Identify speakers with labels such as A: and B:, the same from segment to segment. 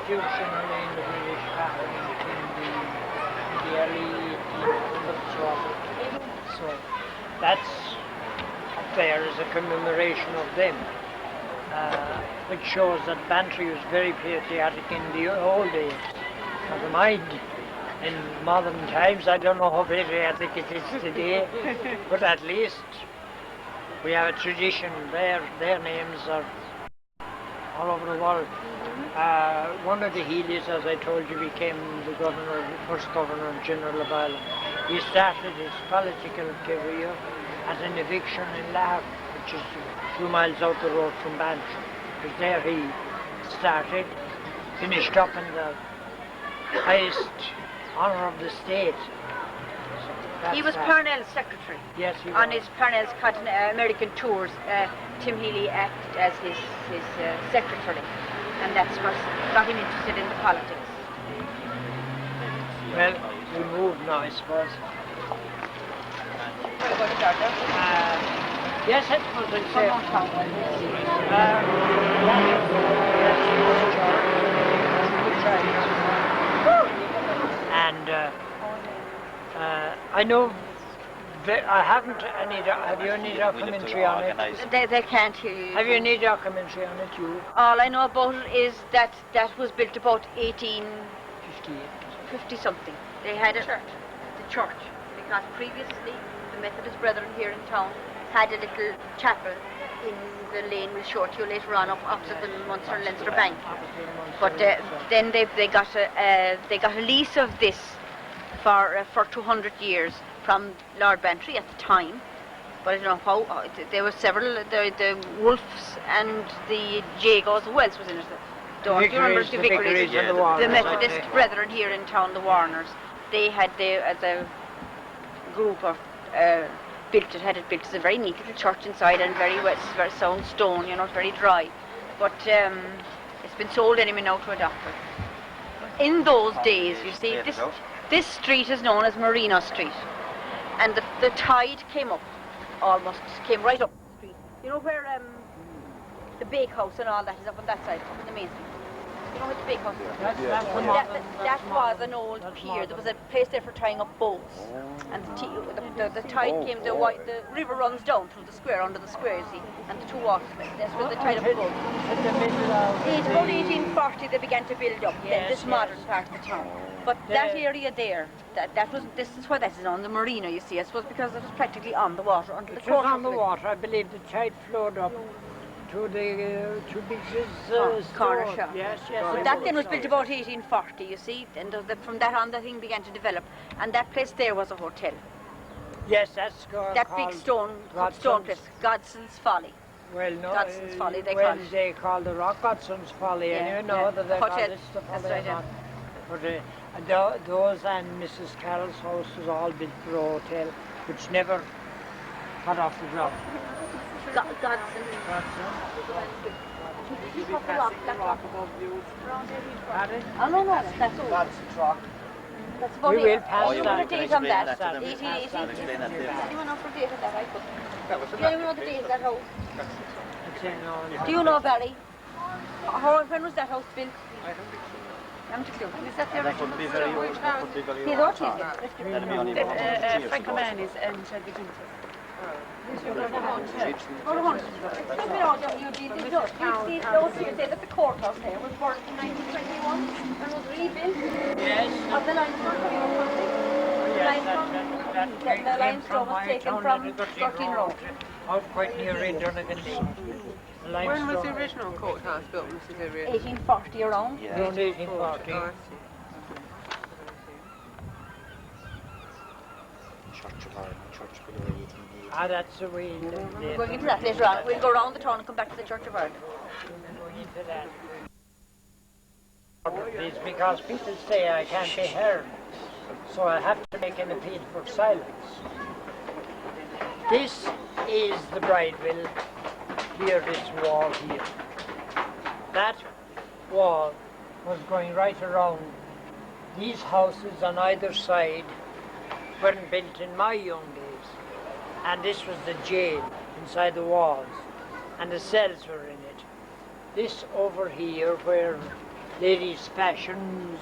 A: constitutionally in the British Parliament in the early 1800s. So that's there as a commemoration of them, which shows that Bantry was very patriotic in the old days. Never mind, in modern times, I don't know how patriotic it is today, but at least we have a tradition. Their names are all over the world. One of the Healys, as I told you, became the first Governor General of Ireland. He started his political career at an eviction in Laugh, which is 2 miles out the road from Bantry. Because there he started, finished up in the highest honour of the state. So
B: he was Parnell's secretary.
A: Yes, he was.
B: On his Parnell's American tours, Tim Healy acted as his secretary, and that's what got him interested in the politics.
A: Well, we move now, I suppose. Yes, I suppose I'd say. And I know I haven't any. Have you any documentary on it?
B: They can't hear you.
A: Have you any documentary on it, you?
B: All I know about it is that was built about
A: 50
B: something. They had the church, because previously the Methodist Brethren here in town had a little chapel in the lane we'll show it you later on opposite the Munster and Leinster Bank. But then they got a lease of this for 200 years from Lord Bantry at the time. But I don't know how. There were several, the Wolfes and the Jagos. Who else was in it? Don't you remember the Vicararies? The Methodist Brethren here in town, the Warners. They had as a group of had it built. It's a very neat little church inside and very sound stone, you know, it's very dry. But it's been sold anyway now to a doctor. In those days, you see, this street is known as Marina Street. And the tide came up, came right up the street. You know where the bakehouse and all that is up on that side, up in the main street? You know where the bakehouse is? That was an old pier. There was a place there for tying up boats. And the tide came, the river runs down through the square, under the square, you see, and the two walks, that's where they tied up the boats. It's about 1840 they began to build up this modern part of the town. But that area there, this is why that is on the marina, you see. I suppose because it was practically on the water until the
A: quarter. It was on the water. I believe the tide flowed up to the two beaches.
B: Corner shop.
A: Yes.
B: But that then was built about 1840, you see, and from that on the thing began to develop. And that place there was a hotel.
A: Yes, that's called.
B: That big stone place, Godson's Folly.
A: Well, no.
B: Godson's Folly,
A: they call the Rock Godson's Folly, and you know that they call this the Folly. That's right, But those and Mrs. Carroll's house was all built for a hotel, which never got off the ground.
B: Godson. Oh, no, that's all.
A: Godson's Rock.
B: That's about
A: we will pass
B: that.
A: that.
B: The date on that?
A: 1880.
B: Anyone know the date of that? I couldn't. Do anyone know the date of that house?
A: No.
B: Do you know, Barry? When was that house built? I don't think so. I'm just looking. Is that the original?
C: Francoman is inside the Eugene.
B: Eugene, you say that the courthouse there was born in 1921 and was rebuilt?
A: Yes.
B: Of the limestone the limestone was taken from Gurteen Road.
A: Out quite near Donegan Lane.
C: When was the original courthouse built, Mrs. Area?
B: 1840 around.
A: Yeah. Around 1840.
D: Church of Ireland, Church below 1880.
A: That's the way.
B: We're going into that later on. We'll go around the town and come back to the Church of Ireland.
A: We'll go into that. It's because people say I can't be heard, so I have to make an appeal for silence. This is the Bridewell. Here, this wall here. That wall was going right around. These houses on either side weren't built in my young days. And this was the jail inside the walls. And the cells were in it. This over here where Ladies' Fashions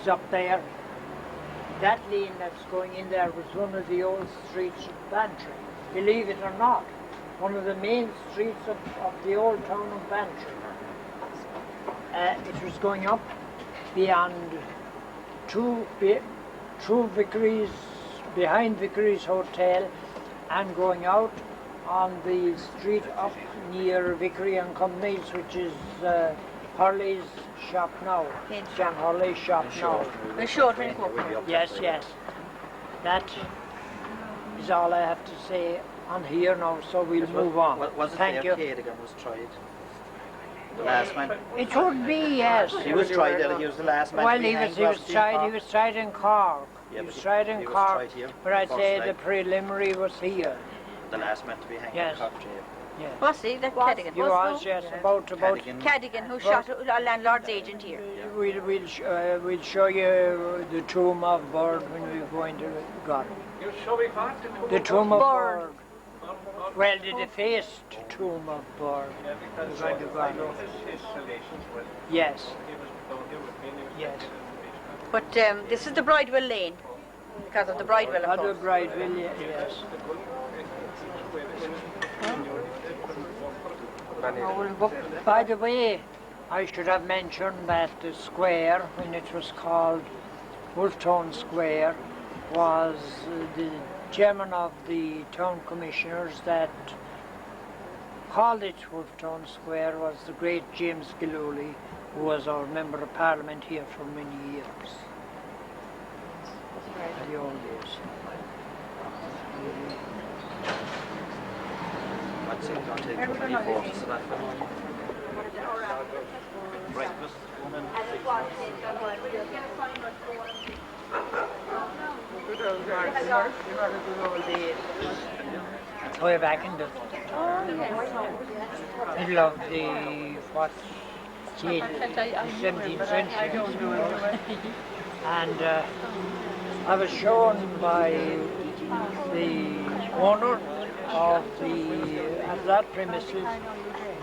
A: is up there. That lane that's going in there was one of the old streets of Bantry. Believe it or not, one of the main streets of the old town of Bantry. It was going up beyond two Vicaries, behind Vicaries Hotel, and going out on the street up near Vickery and Companies, which is Hurley's shop now. John Hurley's shop now.
B: The short one.
A: Yes, yes. That is all I have to say on here now, so we'll move on.
D: Was it
A: Thank you.
D: Cadogan was tried? The last man?
A: It would be, yes.
D: He was tried there, he was the last man
A: Well,
D: to be
A: he
D: hanged,
A: was
D: wasn't
A: tried. He was tried in Cork.
D: Yeah,
A: he was
D: but
A: tried in
D: he was
A: Cork.
D: tried here,
A: But I'd say
D: first
A: the
D: night.
A: preliminary was here.
D: The last man to be hanged
A: Yes.
D: in Cork jail.
A: Yes.
B: Was he? That Cadogan.
A: He was, yes, about.
D: Cadogan.
B: Cadogan, who shot our landlord's agent here.
A: We'll show you the tomb of Bird when we go into God.
E: You show me what?
A: The tomb of
B: Bird.
A: Bird. Well, the defaced tomb of Bird.
E: Yeah, because
A: We're going to go
E: I
A: on.
E: know his relations with
A: Yes.
E: he was down here with me. And he was
A: Yes.
B: But this is the Bridewell Lane, because of the Bridewell, of
A: Other
B: course.
A: bride, will you? Yes. By the way, I should have mentioned that the square, when it was called Wolfe Square, was the chairman of the town commissioners that called it Wolfe Square was the great James Gillooly, who was our member of parliament here for many years. In the old days.
D: I'd say don't take company photos of that film. Breakfast.
A: Way back in the middle of the what? The 17th century. And I was shown by the owner of that premises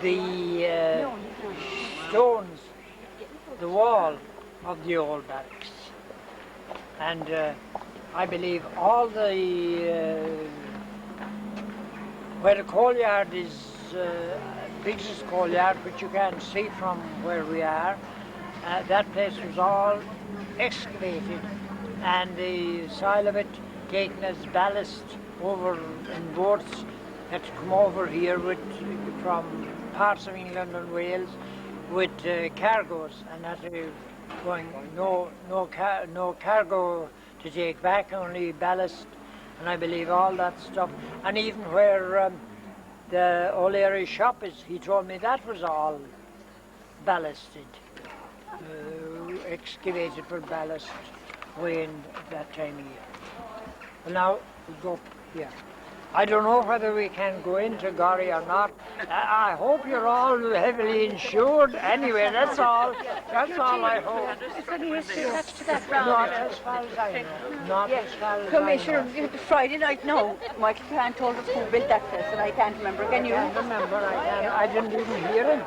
A: the stones, the wall of the old barracks. And I believe all the where the coal yard is, biggest coal yard, which you can see from where we are, that place was all excavated and the soil of it taken as ballast over in boats that come over here with, from parts of England and Wales with cargoes, and that going no cargo to take back, only ballast. And I believe all that stuff, and even where the O'Leary shop is, he told me that was all ballasted, excavated for ballast way in that time of year. Well, now we go up here. I don't know whether we can go into Gorry or not. I hope you're all heavily insured. Anyway, that's all. That's all I hope. Not as far as I know. Not as far as I
B: Commissioner,
A: know.
B: Friday night, no. Michael Clan told us who built that place, and I can't remember. Can you?
A: I can't remember. I didn't even hear him.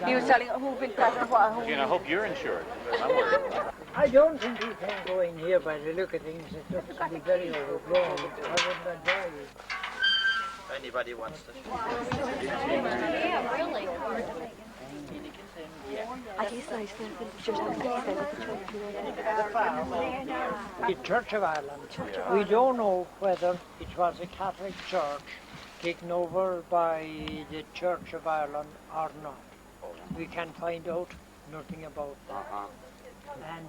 B: He was telling who built that and what.
F: Eugene, I hope you're insured. I'm worried.
A: I don't think you can go in here by the look of things. It looks to be very overgrown. I wouldn't advise you.
D: Anybody wants to.
A: The Church of Ireland. We don't know whether it was a Catholic church taken over by the Church of Ireland or not. We can find out nothing about that. And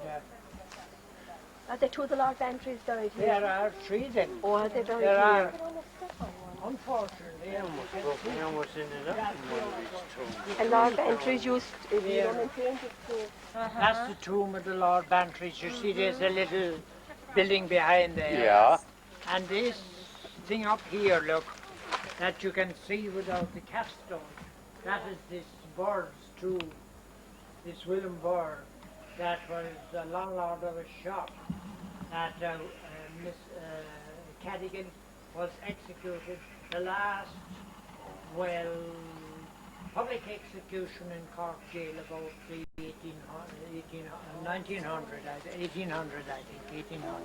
G: Are there two of the Lord Bantrys died here?
A: there are three then.
G: Or are they died
A: There
G: here?
A: are. Unfortunately,
G: And Lord Bantry's used to be
A: Yeah.
G: maintained it to...
A: that's the tomb of the Lord Bantry. You see, there's a little building behind there.
F: Yeah.
A: And this thing up here, look, that you can see without the capstone, that is this Bird's tomb, this William Bird, that was the landlord of a shop that Miss Cadogan was executed, the last, well, public execution in Cork jail about the 1900, 1800, I think, 1800.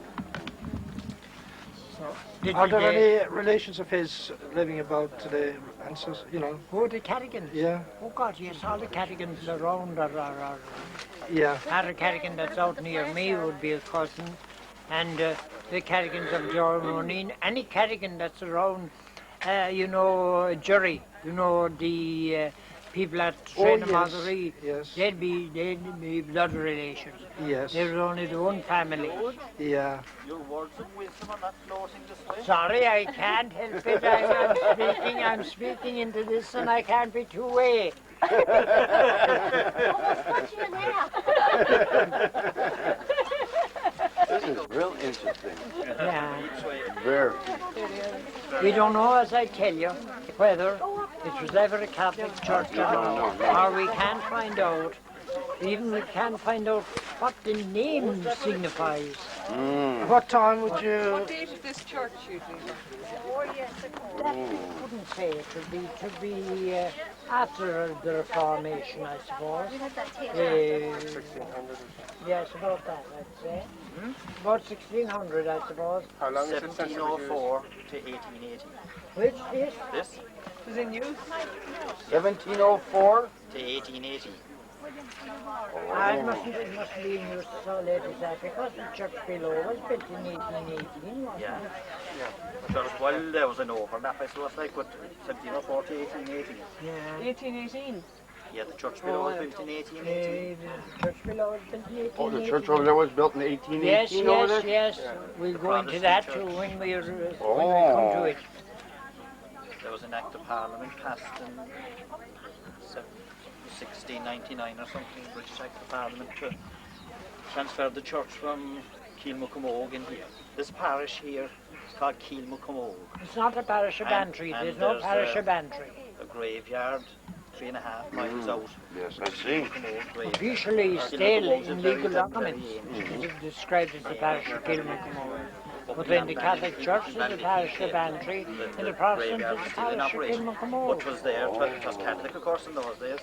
A: So, did
H: Are there
A: they-
H: any relations of his living about today, ancestors, you know?
A: Oh, the Cadigans?
H: Yeah.
A: Oh, God, yes, all the Cadigans around are
H: Yeah.
A: Harry Cadigan that's out near me would be a cousin, and the Cadigans of Jormonine, any Cadigan that's around, Jury, the people at Train of
H: yes,
A: Marguerite,
H: yes.
A: they'd be blood relations.
H: Yes.
A: There's only the one family.
H: Yeah.
D: Your words of wisdom are not floating this way.
A: Sorry, I can't help it. I'm speaking into this and I can't be two-way.
I: This is real interesting.
A: Yeah.
I: Very.
A: We don't know, as I tell you, whether it was ever a Catholic church or not, or we can't find out. Even we can't find out what the name signifies.
H: What time would you...
C: What date is this church usually?
A: That I wouldn't say. It should be after the Reformation, I suppose.
E: 1600.
A: Yes, about that, I'd say. About 1600, I suppose.
E: How long is it since it was used?
D: 1704 to 1880.
A: Which is?
D: This
C: Was in use?
I: 1704?
D: to 1880.
A: It must be in use so late as that, because the church below was built in 1818, wasn't
D: Yeah.
A: it?
D: Well, there was an overlap, I suppose, like with 1704 to 1880.
A: Yeah.
C: 1818.
D: Yeah, the church below was built in 1880.
A: The church below was built in 1818.
I: Oh, the church over there was built in 1818 over there?
A: Yes. We'll go into that too when we come to it.
D: There was an Act of Parliament passed in 1699 or something, British Act of Parliament, to transfer the church from Keelmuckamogue in here. This parish here is called Keelmuckamogue.
A: It's not a parish of Bantry.
D: And
A: There's no
D: there's,
A: parish of Bantry.
D: A graveyard 3.5 miles out.
I: Yes, I see.
D: Keelmuckamogue graveyard.
A: Officially, still
D: Keelmuckamogue's a
A: in
D: very,
A: legal
D: very
A: documents,
D: ancient.
A: it's described as the parish of Kilmacomore. But in the Catholic Church, it's the parish of Bantry, and the Protestant,
D: graveyard
A: it's the
D: is still in
A: parish of
D: operation,
A: Kilmacomore.
D: which was there. It was Catholic, of course, in those days,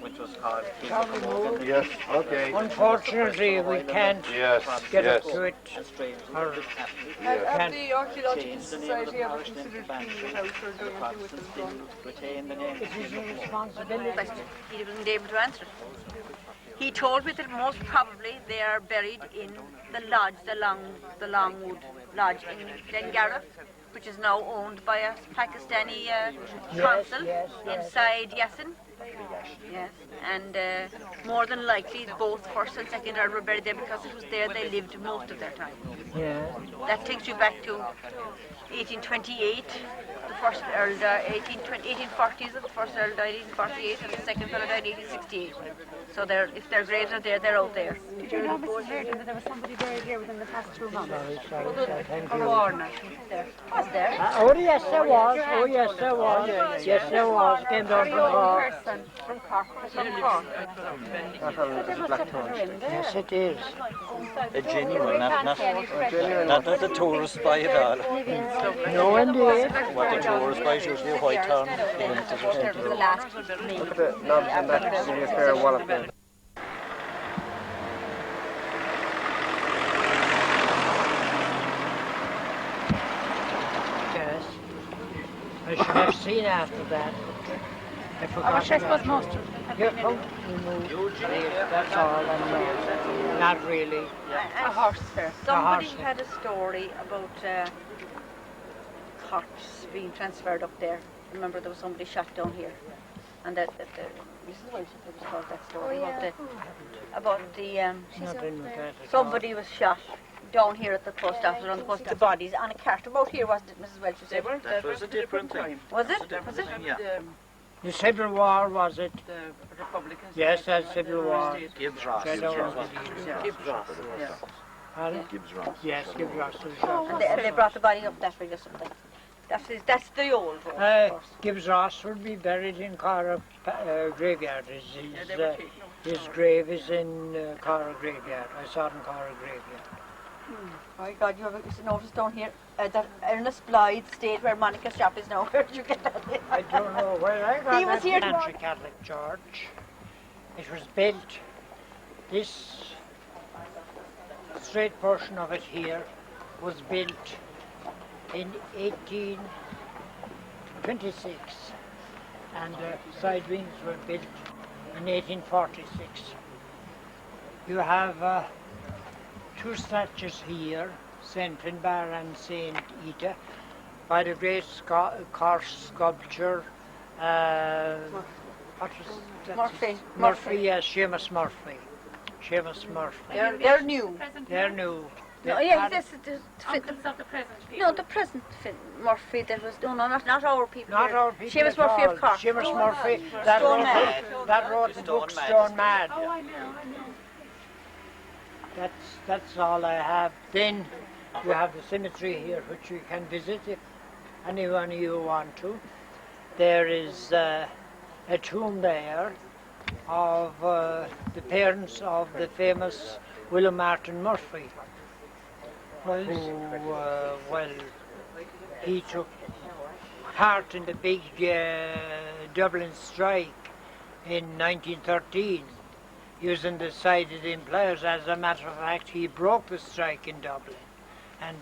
D: which was called Keelmuckamogue.
I: Yes, okay.
A: Unfortunately, we can't
I: Yes,
A: get
I: yes.
A: up to it.
D: And strangely,
A: Or-
D: the Catholic
C: Have the Archaeological
D: changed the name of the
C: Society ever
D: parish name to
C: considered
D: Bantry.
C: cleaning it out or
D: The
C: doing anything with
D: Protestants
C: them?
D: didn't retain the name.
A: It is a responsibility.
B: Question. He wasn't able to answer it. He told me that most probably they are buried in the lodge, the Longwood Lodge in Glengarra, which is now owned by a Pakistani consul
A: yes.
B: inside Yassin. Yes, and more than likely both first and second Earl were buried there because it was there they lived most of their time.
A: Yeah.
B: That takes you back to 1828. The first Earl died 1840s. The first Earl died 1848, and the second fellow died 1868. So if their graves are there, they're out there.
G: Did you know, Mrs. Reardon, that there was somebody buried here within the past 2 months?
A: Sorry, thank you.
B: Warner. Was there?
A: Oh, yes, there was. Oh, yes, there was. Yes, there was. Came down from Cork.
G: Person from Cork. From Cork. But they must have put her in there.
A: Yes, it is.
D: A genuine, not the tourist by at all.
A: No, indeed.
D: What the tourist by is usually a white town.
B: There was the last name.
E: Look at the knobs and that serious fair wallop there.
A: Yes. I should have seen after that. I forgot.
G: Which I suppose most of them have
A: Yeah,
G: been in.
A: oh, that's all. Not really.
G: A horse there.
B: Somebody
A: horse.
B: had a story about corpse being transferred up there. Remember, there was somebody shot down here, and that Mrs. Welch was told that story about the
A: Nothing with that at all.
B: somebody was shot down here at the post office on the post. The bodies on a cart about here, wasn't it, Mrs. Welch? You said?
D: That was a different thing.
B: Was it?
D: Different
B: Was it?
D: thing, yeah.
A: The Civil War, was it?
C: The Republicans.
A: Yes, that's Civil War.
D: Gibbs Ross.
A: I don't know. Pardon?
I: Gibbs Ross.
A: Yes, Gibbs Ross was shot.
B: And they brought the body up that way or something. That's the old one, of course.
A: Gibbs Ross would be buried in Cara graveyard. His grave is in Cara graveyard. I saw it in Cara graveyard.
B: Oh my God, you have a notice down here that Ernest Blythe stayed where Monica's shop is now. Where did you get that?
A: I don't know where I got
B: He was
A: that
B: here
A: Bantry
B: tomorrow.
A: Catholic Church. It was built This straight portion of it here was built in 1826 and the side wings were built in 1846. You have two statues here, St. Finbar and St. Ita, by the great Corse sculpture, what was that? Murphy, yes, Seamus Murphy. Seamus Murphy.
B: They're new.
A: They're new.
B: No, yeah, this is
G: Uncles of the present people.
B: no, the present Murphy that was not our people.
A: Not
B: here.
A: our people
B: Seamus
A: at
B: Murphy
A: all.
B: of Cork.
A: Seamus Murphy, that
B: Stone
A: wrote,
B: Mad.
A: that wrote the book
D: Stone Mad.
A: Stone Mad.
G: Oh, I know.
A: That's all I have. Then you have the cemetery here, which you can visit if anyone you want to. There is a tomb there of the parents of the famous William Martin Murphy, who, he took part in the big Dublin strike in 1913, using the sided employers. As a matter of fact, he broke the strike in Dublin, and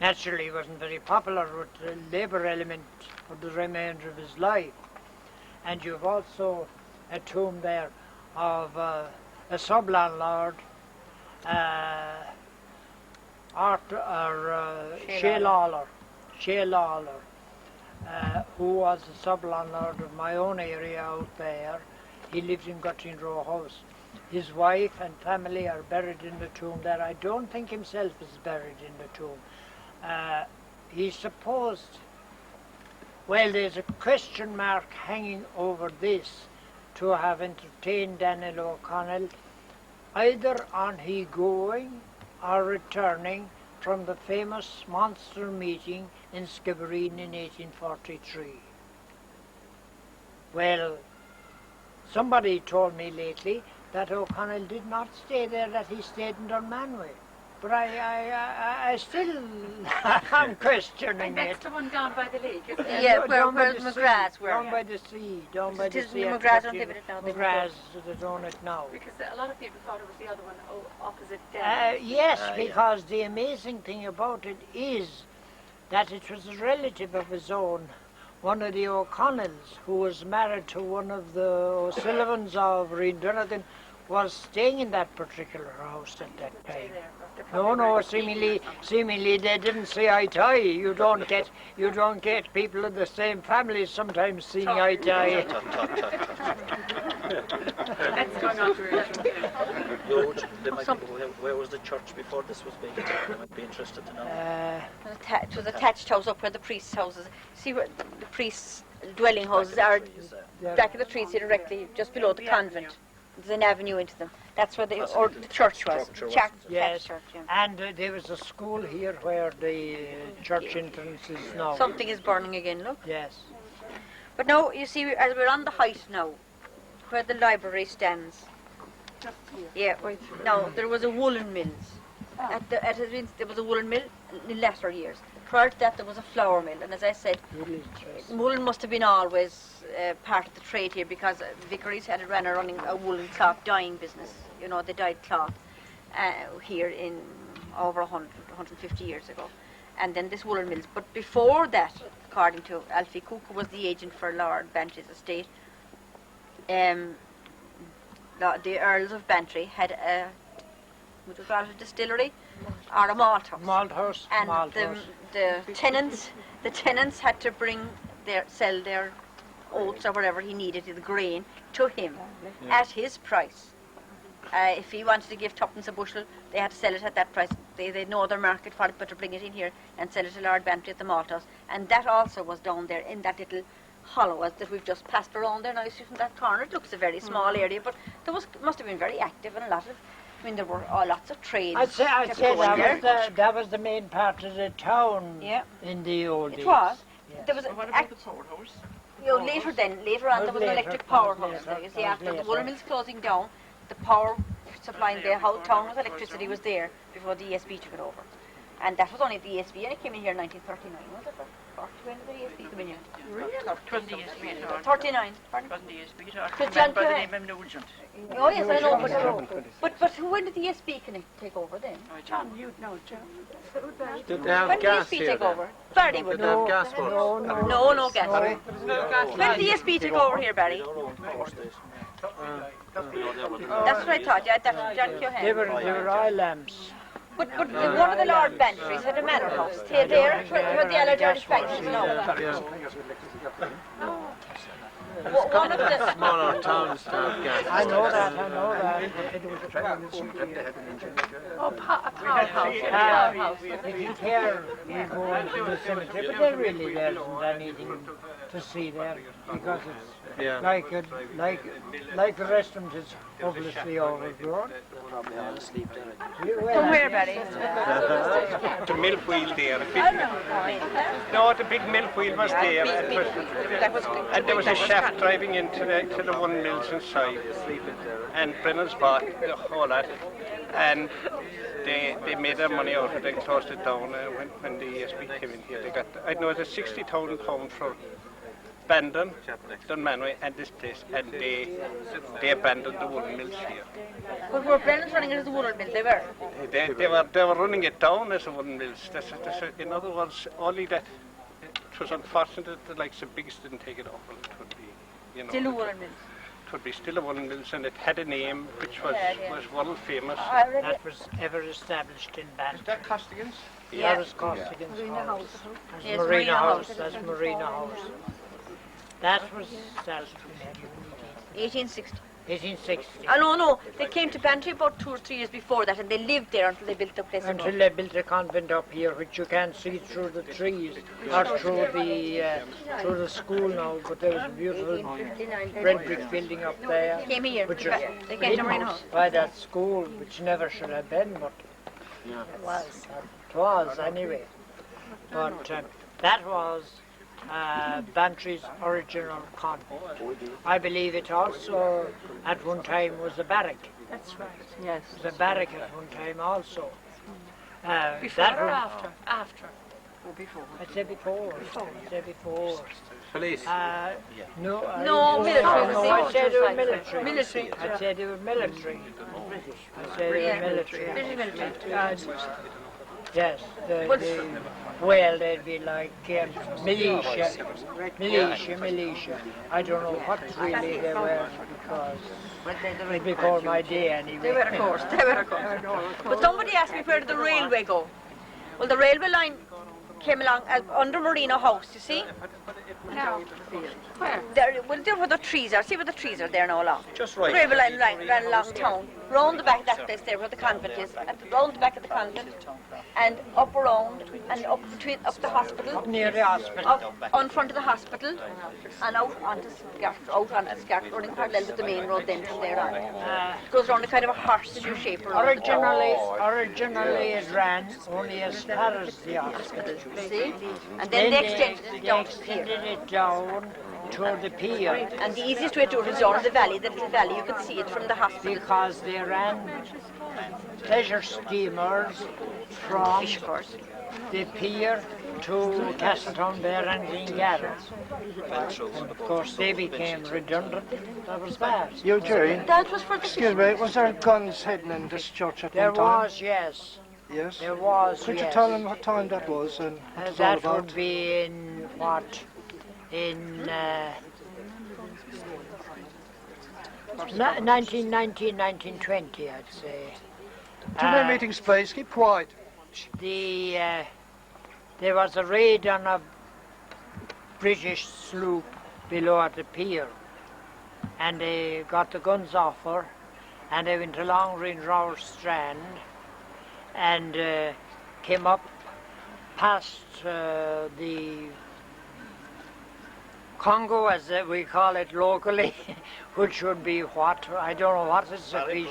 A: naturally wasn't very popular with the labour element for the remainder of his life. And you've also a tomb there of a sub-landlord, Shea Lawler, who was a sub-landlord of my own area out there. He lived in Gutting Row House. His wife and family are buried in the tomb there. I don't think himself is buried in the tomb. He's supposed, well, there's a question mark hanging over this, to have entertained Daniel O'Connell either on he going or returning from the famous monster meeting in Skibbereen in 1843. Well, somebody told me lately that O'Connell did not stay there, that he stayed in Dunmanway. But I still am questioning
G: And that's
A: it.
G: the one down by the lake, isn't it?
B: Yeah,
A: Down by
B: where
A: the
B: the
A: sea,
B: McGraths were.
A: Down by the sea, down by the
B: It is
A: sea.
B: the
A: at
B: McGraths don't
A: 50
B: live in it now, they
A: McGraths that own it now.
G: Because a lot of people thought it was the other one opposite down.
A: Yes,
D: yeah.
A: because the amazing thing about it is that it was a relative of his own, one of the O'Connells, who was married to one of the O'Sullivans of Reendurnigan, was staying in that particular house at that time. No, seemingly they didn't see eye to eye. You don't get people in the same family sometimes seeing eye to eye.
G: That's going on to
D: George, where was the church before this was built? I might be interested to know.
B: It was a thatched house up where the priest's houses. See where the priest's dwelling houses are, back of the trees here directly, just below the convent. There's an avenue into them. That's where the church was.
D: Structure was.
A: Yes,
B: Church, yeah.
A: and there was a school here where the church entrance is now.
B: Something is burning again, look.
A: Yes.
B: But now, you see, as we're on the height now, where the library stands. Yeah, now there was a woolen mills. There was a woolen mill in latter years. Prior to that, there was a flour mill, and as I said, woolen must have been always part of the trade here, because Vicaries had ran a running a woolen cloth dyeing business. You know, they dyed cloth here in over 150 years ago. And then this woolen mills. But before that, according to Alfie Cook, who was the agent for Lord Bantry's estate, the Earls of Bantry had a, would you call it a distillery or a malt house?
A: Malt house.
B: And
A: malt house.
B: the tenants had to sell their oats or whatever he needed, the grain, to him at his price. If he wanted to give tuppence a bushel, they had to sell it at that price. They had no other market for it but to bring it in here and sell it to Lord Bantry at the malt house. And that also was down there in that little hollow that we've just passed around there. Now you see from that corner, it looks a very small area, but there must have been very active and a lot of, I mean, there were lots of trades.
A: I'd say
B: going there.
A: that was the main part of the town
B: Yeah.
A: in the old days.
B: It was.
A: Yes.
B: There was
G: What about the powerhouse?
B: later on there was an
A: Later,
B: electric
A: that
B: power
A: was
B: house
A: later,
B: there. You see,
A: that was
B: after the
A: later.
B: woolen mills closing down, the power supplying the whole town with electricity was there before the ESB took it over. And that was only the ESB, and it came in here in 1939, was it? When did the ESB come in here?
G: Really? 20 years to be at
B: 39.
G: 20 years to be at
B: But John
G: by the
B: Cohen-
G: name of Nugent.
B: Oh yes, I know, but when did the ESB take over then?
G: John, you know, John.
E: Did they
B: When
E: have
B: did the
E: gas
B: ESB
E: here
B: take
E: then?
B: over? Barry would
E: Did they have
B: know.
E: gas works?
B: No gas.
C: There's no gas
B: When
C: lights.
B: did the ESB take over here, Barry? That's what I thought. Yeah, that's John Cohen.
A: They were eye lamps.
B: But one of the Lord Bantry's had a manor house. Stay there where the Allergic Bank is now. One of the
E: Smaller towns to have gas.
A: I know that.
G: Oh, a powerhouse.
A: If you care, you go into the cemetery, but there really isn't anything to see there because it's like the rest of it is hopelessly overgrown.
B: From where, Barry?
J: The mill wheel there.
B: I don't know.
J: No, the big mill wheel was there. And there was a shaft driving into the one mills inside. And Brennan's bought the whole lot. And they made their money out of it and closed it down when the ESB came in here. They got, I know, it's £60,000 for Bandon, Dunmanway and this place, and they abandoned the woolen mills here.
B: But were Brennan's running it as a woolen mill? They were.
J: They were running it down as a woolen mills. In other words, only that it was unfortunate that the likes of Biggest didn't take it over. It would be, you know,
B: Still a woolen mill.
J: it would be still a woolen mills, and it had a name which was world famous.
A: That was ever established in Bantry.
E: Is that Costigan's?
A: That was Costigan's
B: Marina
A: house.
B: House.
A: That's
B: Yes,
A: Marina
B: Marina
A: House.
B: House.
A: That's Marina House. That was established in
B: 1860.
A: 1860.
B: Oh, no. They came to Bantry about 2 or 3 years before that, and they lived there until they built the place
A: Until
B: above.
A: they built a convent up here, which you can't see through the trees or through the school now. But there was a beautiful red brick building up there.
B: Came here.
A: Which
B: They came to Marina House.
A: by that school, which never should have been, but it was. It was anyway. But that was Bantry's original convent. I believe it also at one time was a barrack.
G: That's right.
B: Yes.
A: It was a barrack at one time also.
G: Before
A: that
G: or
A: was,
G: after? After. Or before?
A: I'd say before. I'd say before.
E: Police.
A: No,
B: No, military.
A: No, I said they were military.
B: Military.
A: I said they were military. I said they were military.
B: British military.
A: Yes, they'd be like militia. I don't know what really they were because it was before my day anyway.
B: They were, of course. But somebody asked me where did the railway go? Well, the railway line came along under Marina House, you see?
G: No. Where?
B: There where the trees are. See where the trees are there now along.
D: Just right.
B: The railway line ran along town, round the back of that place there where the convent is, round the back of the convent, and up around, and up the hospital.
A: Up near the hospital.
B: Up on front of the hospital, and out onto Scarf, running parallel with the main road then from there on. It goes around a kind of a horseshoe shape around the town.
A: Originally it ran only as far as the hospital.
B: See? And then they extended it down to
A: Extended
B: here.
A: it down to the pier
B: And the easiest way to do it is down the valley, the little valley. You can see it from the hospital.
A: because they ran pleasure steamers from
B: Fish, of course.
A: the pier to Castletown Bear and Glengarry. And of course they became redundant. That was bad.
H: Eugene,
B: That was for the
H: excuse me, was there guns hidden in this church at
A: There
H: one time?
A: was, yes.
H: Yes.
A: There was,
H: Could you
A: yes.
H: tell them what time that was and what it's all
A: That
H: about?
A: would be in what? In 1919, 1920, I'd say.
H: Too many meetings, please. Keep quiet.
A: There was a raid on a British sloop below at the pier, and they got the guns off her, and they went along Rinrower Strand, and came up past the Congo, as we call it locally, which would be what? I don't know what is the fish.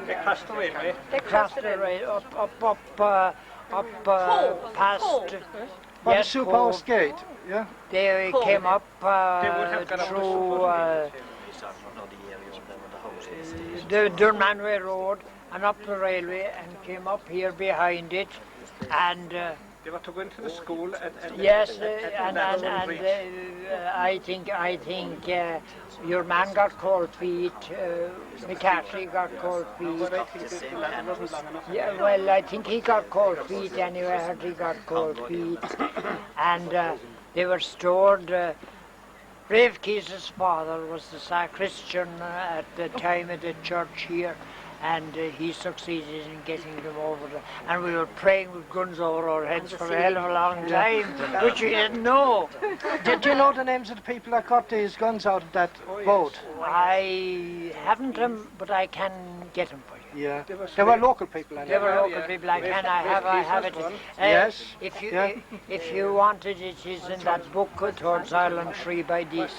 J: They crossed the railway.
A: They crossed the rail up past.
H: By the
A: yes,
H: Soup
A: Cove.
H: House Gate, yeah?
A: They came up through the Dunmanway Road and up the railway and came up here behind it, and
J: They were to go into the school and
A: Yes,
J: and
A: I think your man got cold feet. McCarthy got cold feet. Yeah, well, I think he got cold feet anyway. I heard he got cold feet, and they were stored. Brave Keys' father was the sacristan at the time at the church here, and he succeeded in getting them over there. And we were praying with guns over our heads for a hell of a long time, which we didn't know.
H: Did you know the names of the people that got these guns out of that boat?
A: I haven't them, but I can get them for you.
H: Yeah, they were local people.
A: They were local people. I have it.
H: Yes.
A: If you wanted it, is in that book towards Ireland Free by DC.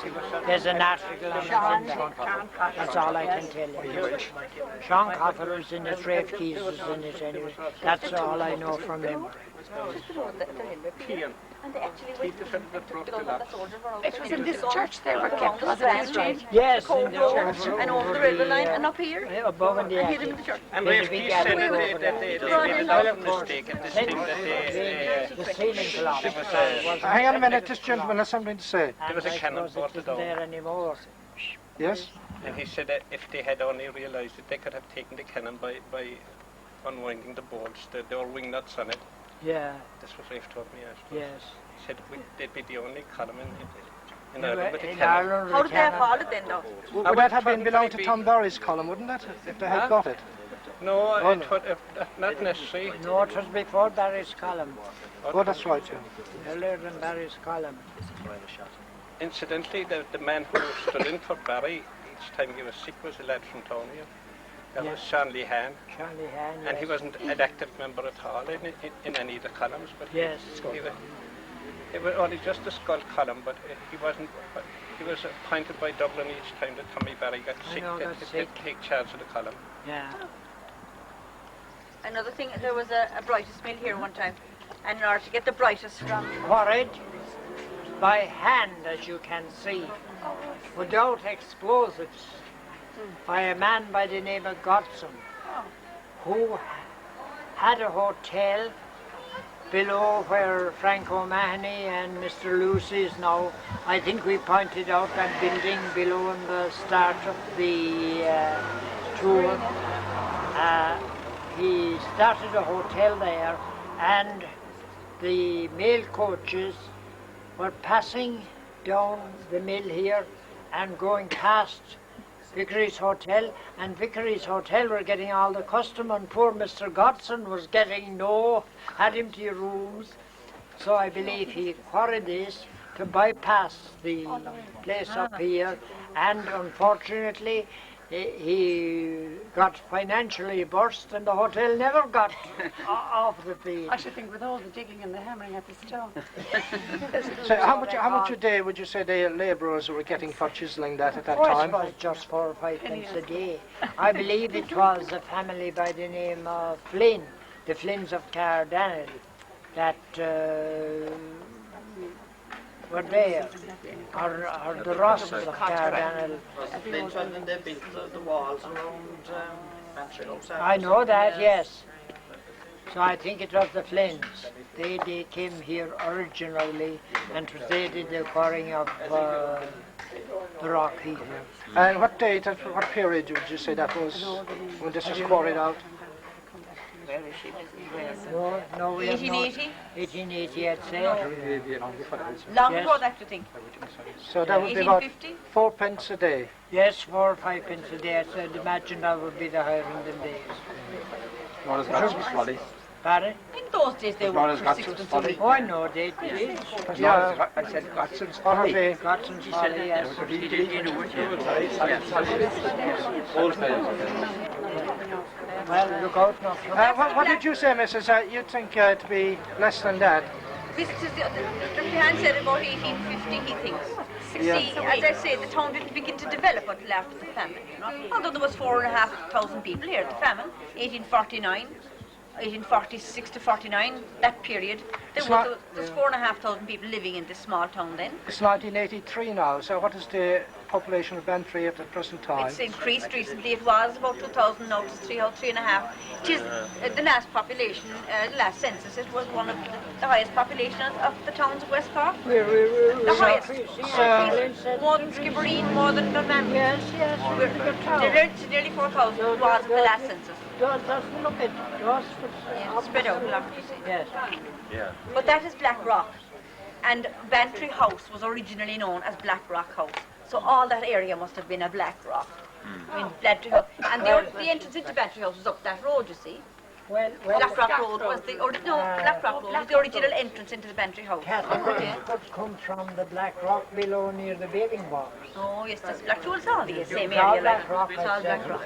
A: There's an article on it in there. That's all I can tell you. Sean Cotter was in it. Rafe Keys was in it anyway. That's all I know from memory.
B: And they actually went
G: It was in this church they were kept, was it, Eugene?
A: Yes,
B: cold
A: in the
B: church, and over the railway line, and up here,
A: above in the
B: and hid him in
A: attic.
B: the church.
J: And Rafe Keys said that they made a mistake at this thing that
A: The ceiling clock.
H: Hang on a minute, this gentleman has something to say.
J: there was a cannon brought
A: It
J: down.
A: isn't there anymore.
H: Yes?
J: And he said that if they had only realised it, they could have taken the cannon by unwinding the bolts. There were wing nuts on it.
A: Yeah,
J: That's what Rafe told me yesterday.
A: yes.
J: He said they'd be the only column in Ireland with a
A: In
J: cannon.
A: Ireland,
B: How
A: the
B: did they have
A: cannon-
B: followed then, though?
H: Would that have been belonged to Tom Barry's column, wouldn't it? If they had got it?
J: No,
H: Oh,
J: it was not necessary.
A: No, it was before Barry's column.
H: Oh, that's right, yeah.
A: Earlier than Barry's column.
J: Incidentally, the man who stood in for Barry each time he was sick was a lad from town here. That was Sean Lehan,
A: Charlie Han,
J: and he
A: yes.
J: wasn't an active member at all in any of the columns, but
A: Yes.
J: it was only just the Skull column, but he wasn't. He was appointed by Dublin each time that Tommy Barry got sick to take charge of the column.
A: Yeah.
B: Another thing, there was a brightest mill here one time, and in order to get the brightest from...
A: Quarried by hand, as you can see, without explosives, by a man by the name of Godson, who had a hotel below where Frank O'Mahony and Mr. Lucy is now. I think we pointed out that building below in the start of the tour. He started a hotel there, and the mail coaches were passing down the mill here and going past Vickery's Hotel, and Vickery's Hotel were getting all the custom, and poor Mr. Godson was getting no, had empty rooms. So I believe he quarried this to bypass the place up here, and unfortunately he got financially burst, and the hotel never got off the field.
G: I should think with all the digging and the hammering at the stone.
H: So how much a day would you say the labourers were getting for chiselling that at that
A: Oh,
H: time?
A: it was just 4 or 5 pence a day. I believe it was a family by the name of Flynn, the Flynns of Cardanel, that were there, or the Rosses of Cardanel.
D: And they built the walls around Bantry outside.
A: I know that, yes. So I think it was the Flynns. They came here originally, and they did the quarrying of the rock here.
H: And what date, what period would you say that was when this was quarried out?
A: No, we have not.
B: 1880?
A: 1880, I'd say.
B: Long
A: Yes.
B: before that, I think.
H: So that would be about
B: 1850?
H: 4 pence a day.
A: Yes, 4 or 5 pence a day. So I'd imagine that would be the hiring them days. Pardon?
B: In those days, they were for 6 pence a week.
A: Oh, I know they did.
H: Yeah, I said Godson's Folly.
A: Godson's Folly, yes. Well, look out now.
H: What did you say, Mrs.? You'd think to be less than that?
B: This is Dr. Han said about 1850, he thinks.
H: Yeah.
B: See, as I say, the town didn't begin to develop until after the famine, you know. Although there was 4,500 people here at the famine, 1849, 1846 to 49, that period. There was 4,500 people living in this small town then.
H: It's 1983 now, so what is the population of Bantry at the present time?
B: It's increased recently. It was about 2,000, now it's 3.5. It is the last population, the last census, it was one of the highest population of the towns of West Cork. The highest. More than Skibbereen, more than Dunmanwich.
A: Yes, yes.
B: Nearly 4,000 was in the last census.
A: Doesn't look it. Does,
B: Yeah, spread out a lot, you see.
A: yes.
F: Yeah.
B: But that is Black Rock. And Bantry House was originally known as Black Rock House. So all that area must have been a Black Rock. I mean, Bantry House. And the entrance into Bantry House was up that road, you see.
A: Well,
B: Black Rock Road was the Black Rock Road was the original entrance into the Bantry House.
A: Catherine could come from the Black Rock below near the bathing box.
B: Oh yes, that's Black Road. It's all the same
A: It's all
B: area.
A: Black Rock,
B: It's all Black Rock.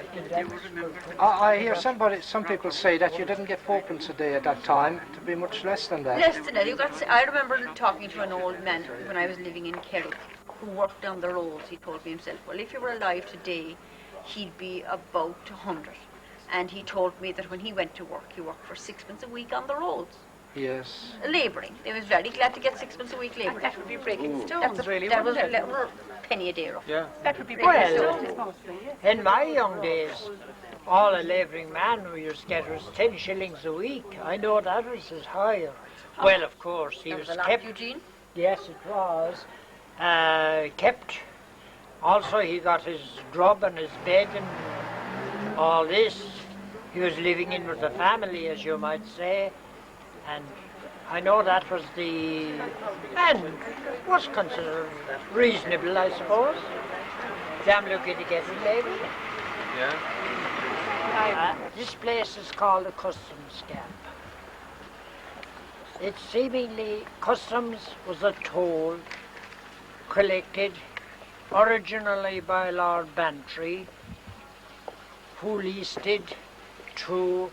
H: I hear some people say that you didn't get 4pence a day at that time. To be much less than that.
B: Less than that. I remember talking to an old man when I was living in Kerry who worked down the roads. He told me himself, well, if you were alive today, he'd be about 100. And he told me that when he went to work, he worked for 6pence a week on the roads.
H: Yes.
B: Labouring. He was very glad to get 6pence a week labouring.
G: That would be breaking stones, really,
B: That was
G: wouldn't it?
B: a little penny a day roughly.
E: Yeah.
G: That would be breaking
A: Well,
G: stones mostly, yes.
A: in my young days, all a labouring man we used to get was 10 shillings a week. I know that was as higher. Well, of course, he
B: That
A: was
B: was a lot,
A: kept.
B: Eugene.
A: Yes, it was. Kept. Also, he got his grub and his bed and all this. He was living in with the family, as you might say. And I know that was and was considered reasonable, I suppose. Damn lucky to get it, maybe.
E: Yeah.
A: This place is called a customs camp. It seemingly, customs was a toll collected originally by Lord Bantry, who leased it to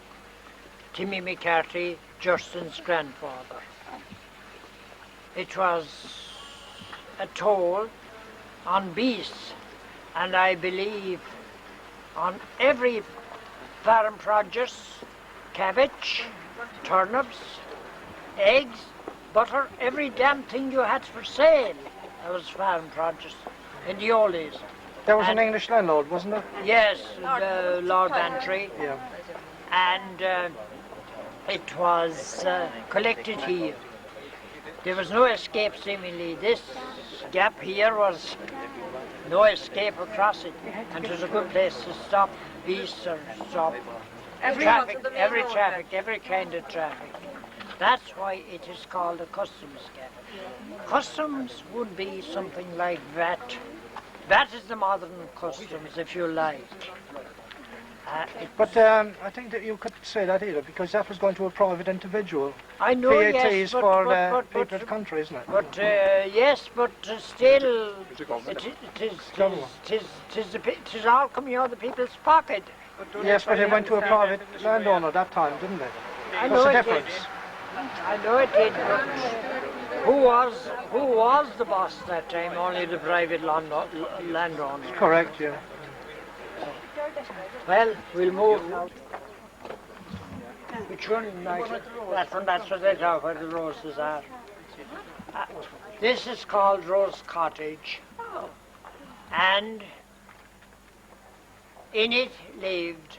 A: Timmy McCarthy, Justin's grandfather. It was a toll on beasts, and I believe on every farm produce, cabbage, turnips, eggs, butter, every damn thing you had for sale. That was farm produce in the old days.
H: There was an English landlord, wasn't there?
A: Yes, Lord Bantry.
H: Yeah.
A: And it was collected here. There was no escape seemingly. This gap here was no escape across it, and it was a good place to stop beasts or stop every traffic, every kind of traffic. That's why it is called a customs gap. Customs would be something like VAT. VAT is the modern customs, if you like.
H: But I think that you couldn't say that either, because that was going to a private individual.
A: I know,
H: VAT
A: yes,
H: is
A: but,
H: for
A: but,
H: people of the country, isn't it?
A: But yes, but still, it is all coming out of the people's pocket.
H: Yes, but it went to a private landowner that time, didn't it?
A: I
H: What's
A: know
H: the
A: it did.
H: difference?
A: I know it did, but who was the boss that time? Only the private landowners.
H: Correct, yeah.
A: Well, we'll move now. Which one? That one, that's what they talk where the roses are. This is called Rose Cottage. And in it lived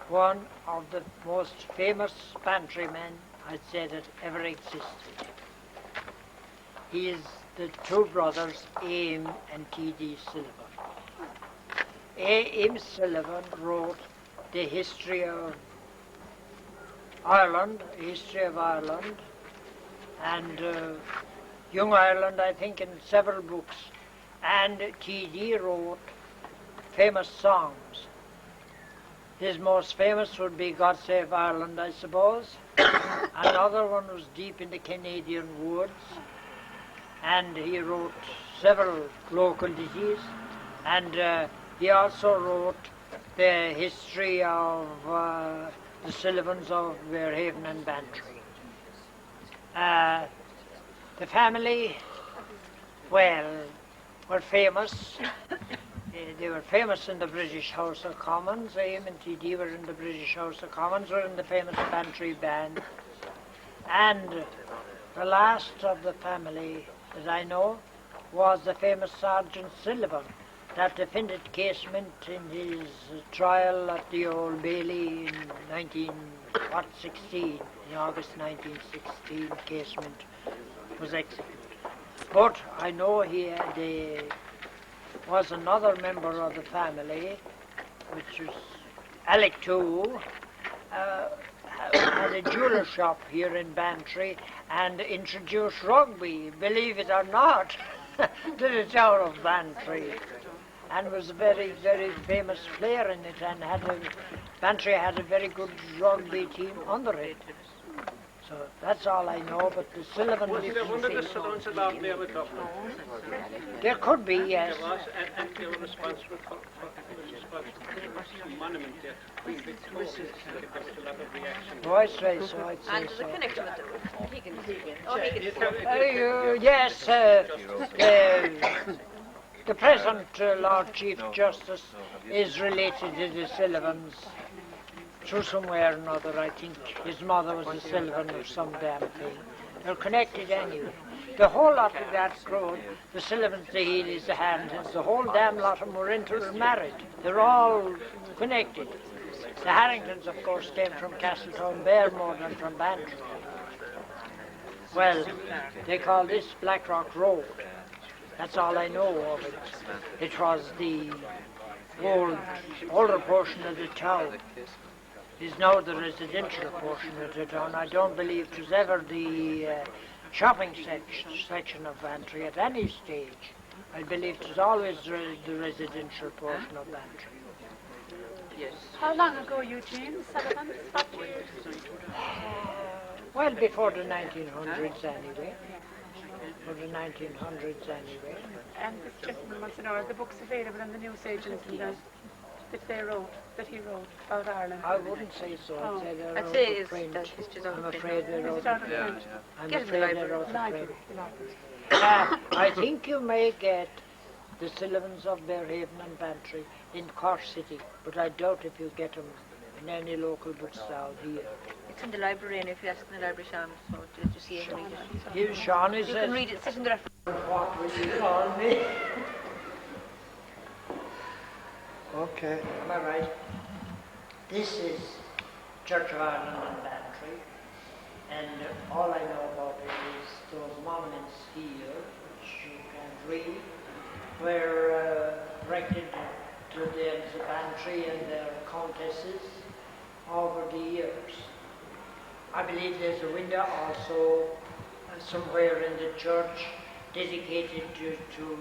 A: one of the most famous Bantry men, I'd say, that ever existed. He is the two brothers, Aim and T.D. Sullivan. A.M. Sullivan wrote the history of Ireland, and Young Ireland, I think, in several books. And T.D. wrote famous songs. His most famous would be God Save Ireland, I suppose. Another one was Deep in the Canadian Woods. And he wrote several local ditties. And he also wrote the history of the Sullivans of Bearhaven and Bantry. The family, well, were famous. They were famous in the British House of Commons. Aim and T.D. were in the British House of Commons, were in the famous Bantry band. And the last of the family that I know was the famous Sergeant Sullivan that defended Casement in his trial at the Old Bailey in 1916. In August 1916, Casement was executed. But I know there was another member of the family, which was Alec too, had a jeweller shop here in Bantry and introduced rugby, believe it or not, to the town of Bantry, and was a very, very famous player in it, and Bantry had a very good rugby team under it. So that's all I know, but the Sullivan...
J: Was there one of the Sullivans allowed there with Dublin?
A: There could be, yes.
J: There was, and they were responsible for some monument there, Queen Victoria. There was a lot of reaction.
A: Oh, I'd say so, I'd say
B: And there's a
A: so.
B: connection with the... He can...
A: Yes, the present Lord Chief Justice is related to the Sullivans through somewhere or another. I think his mother was a Sullivan or some damn thing. They're connected anyway. The whole lot of that crowd, the Sullivans, the Healy's, the Harringtons, the whole damn lot of them were intermarried. They're all connected. The Harringtons, of course, came from Castletown Bear more than from Bantry. Well, they call this Blackrock Road. That's all I know of it. It was the older portion of the town. It is now the residential portion of the town. I don't believe it was ever the shopping section of Bantry at any stage. I believe it was always the residential portion of Bantry.
G: Yes. How long ago, Eugene, Sullivan?
A: Well, before the 1900s anyway. For the 1900s anyway.
G: And this gentleman wants to know, are the books available in the newsagents that he wrote about Ireland?
A: I wouldn't say so.
G: Oh.
A: I'd say they're
B: I'd
A: out
B: say
A: of print.
B: that history's out
A: I'm
B: of
A: afraid they're out
G: Is it
A: of
G: out of
A: print.
G: print?
A: I'm
B: Get it in the
A: afraid they're out of
G: Library.
A: print. I think you may get the Sullivans of Bearhaven and Bantry in Cork City, but I doubt if you get them in any local bookstall here.
B: It's in the library, and if you ask in the library, Sean, so to see it and read it.
A: Here's Sean, is
B: You can read it, sit in the reference.
A: What will you call me?
H: Okay.
A: Am I right? This is Church of Ireland and Bantry, and all I know about it is those monuments here, which you can read, were erected to the ends of Bantry and their countesses over the years. I believe there's a window also somewhere in the church dedicated to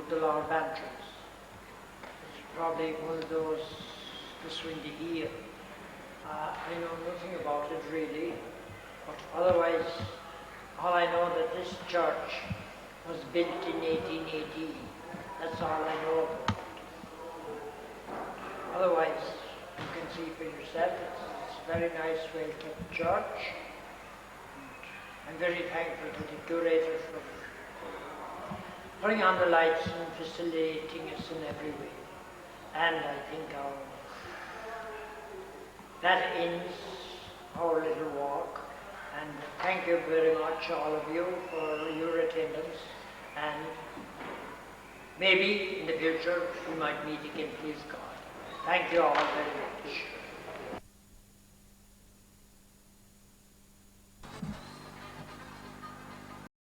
A: the Lord Bantrys. It's probably one of those, this window here. I know nothing about it really, but otherwise, all I know that this church was built in 1818. That's all I know about it. Otherwise, you can see for yourself, it's a very nice, well-kept church. I'm very thankful to the curator for putting on the lights and facilitating us in every way. And I think that ends our little walk. And thank you very much, all of you, for your attendance. And maybe in the future we might meet again, please God. Thank you all very much.